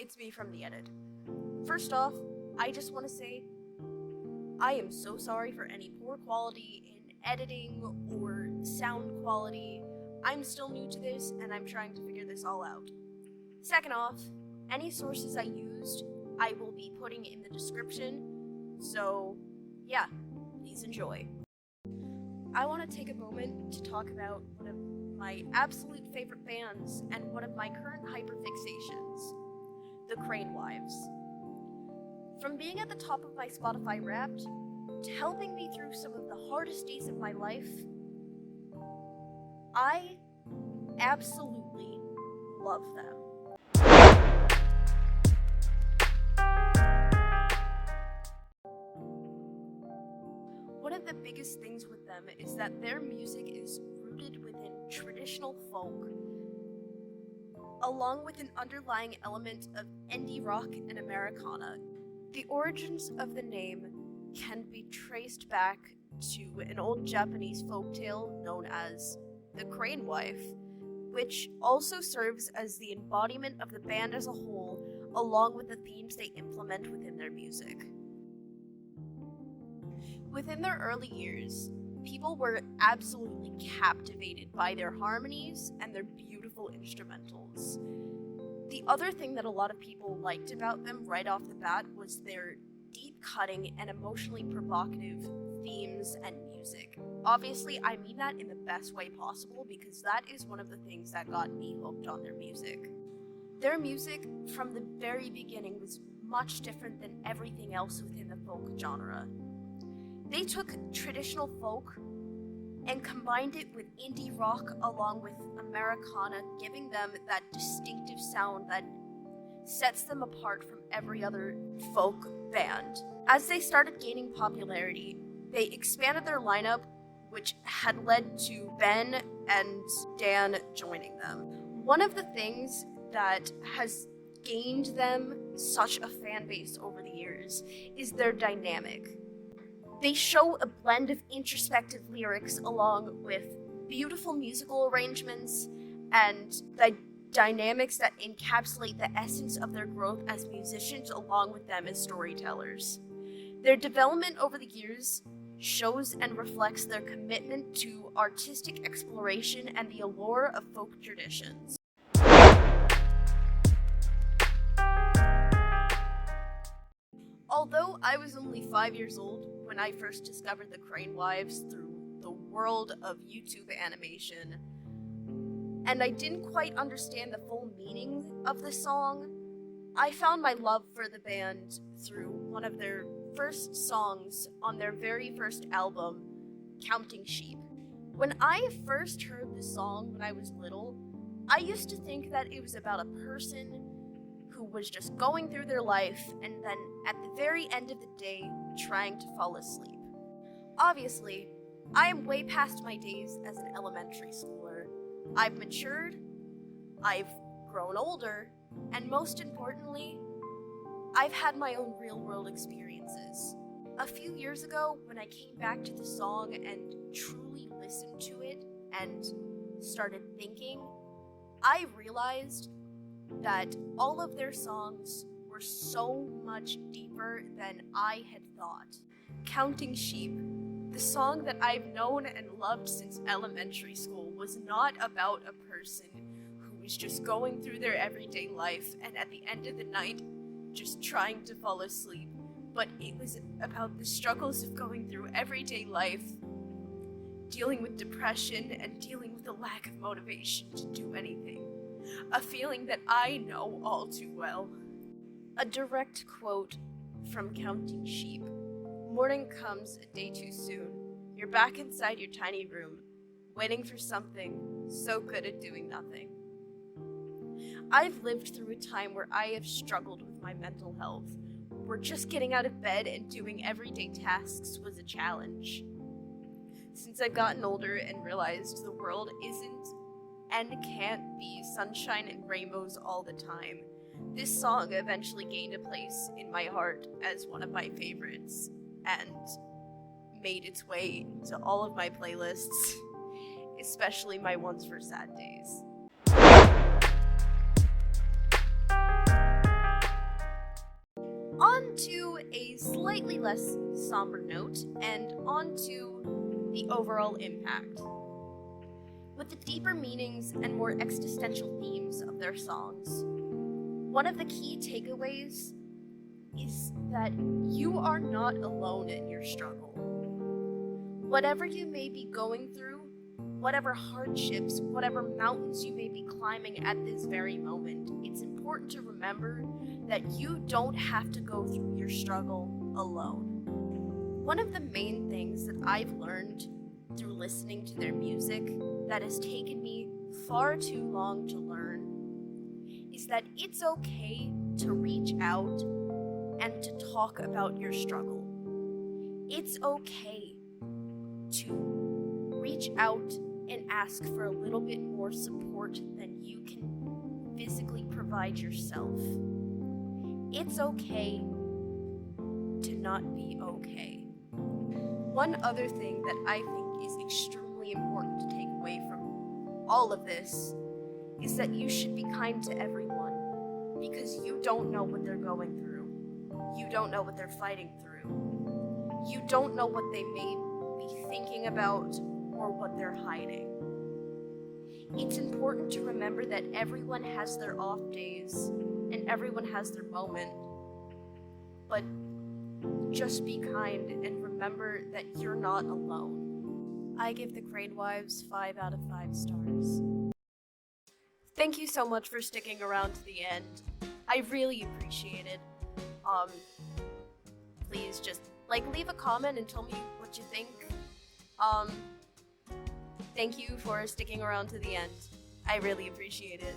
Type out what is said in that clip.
it's me from the edit. First off, I just want to say I am so sorry for any poor quality in editing or sound quality. I'm still new to this and I'm trying to figure this all out. Second off, any sources I used, I will be putting in the description. So, yeah, please enjoy. I want to take a moment to talk about one of my absolute favorite bands and one of my current hyperfixations, the Crane Wives. From being at the top of my Spotify Wrapped to helping me through some of the hardest days of my life, I absolutely love them. One of the biggest things with them is that their music is rooted within traditional folk, along with an underlying element of indie rock and Americana. The origins of the name can be traced back to an old Japanese folktale known as the Crane Wife, which also serves as the embodiment of the band as a whole, along with the themes they implement within their music. Within their early years, people were absolutely captivated by their harmonies and their beautiful instrumentals. The other thing that a lot of people liked about them right off the bat was their deep-cutting and emotionally provocative themes and music. Obviously, I mean that in the best way possible because that is one of the things that got me hooked on their music. Their music, from the very beginning, was much different than everything else within the folk genre. They took traditional folk and combined it with indie rock along with Americana, giving them that distinctive sound that sets them apart from every other folk band. As they started gaining popularity, they expanded their lineup, which had led to Ben and Dan joining them. One of the things that has gained them such a fan base over the years is their dynamic. They show a blend of introspective lyrics along with beautiful musical arrangements and the dynamics that encapsulate the essence of their growth as musicians along with them as storytellers. Their development over the years shows and reflects their commitment to artistic exploration and the allure of folk traditions. Although I was only 5 years old when I first discovered the Crane Wives through the world of YouTube animation, and I didn't quite understand the full meaning of the song, I found my love for the band through one of their first songs on their very first album, Counting Sheep. When I first heard the song when I was little, I used to think that it was about a person who was just going through their life and then at the very end of the day trying to fall asleep. Obviously, I am way past my days as an elementary schooler. I've matured, I've grown older, and most importantly, I've had my own real-world experiences. A few years ago, when I came back to the song and truly listened to it and started thinking, I realized that all of their songs were so much deeper than I had thought. Counting Sheep, the song that I've known and loved since elementary school, was not about a person who was just going through their everyday life and at the end of the night just trying to fall asleep, but it was about the struggles of going through everyday life, dealing with depression and dealing with a lack of motivation to do anything. A feeling that I know all too well. A direct quote from Counting Sheep. Morning comes a day too soon. You're back inside your tiny room, waiting for something, so good at doing nothing. I've lived through a time where I have struggled with my mental health, where just getting out of bed and doing everyday tasks was a challenge. Since I've gotten older and realized the world isn't and can't be sunshine and rainbows all the time, this song eventually gained a place in my heart as one of my favorites and made its way into all of my playlists, especially my ones for sad days. slightly less somber note and onto the overall impact. With the deeper meanings and more existential themes of their songs, one of the key takeaways is that you are not alone in your struggle. Whatever you may be going through, whatever hardships, whatever mountains you may be climbing at this very moment, it's important to remember that you don't have to go through your struggle alone. One of the main things that I've learned through listening to their music that has taken me far too long to learn is that it's okay to reach out and to talk about your struggle. It's okay to reach out and ask for a little bit more support than you can physically provide yourself. It's okay to not be okay. One other thing that I think is extremely important to take away from all of this is that you should be kind to everyone because you don't know what they're going through. You don't know what they're fighting through. You don't know what they may be thinking about or what they're hiding. It's important to remember that everyone has their off days and everyone has their moment, but just be kind and remember that you're not alone. I give the Crane Wives 5 out of 5 stars. Thank you so much for sticking around to the end. I really appreciate it. Please just leave a comment and tell me what you think. Thank you for sticking around to the end. I really appreciate it.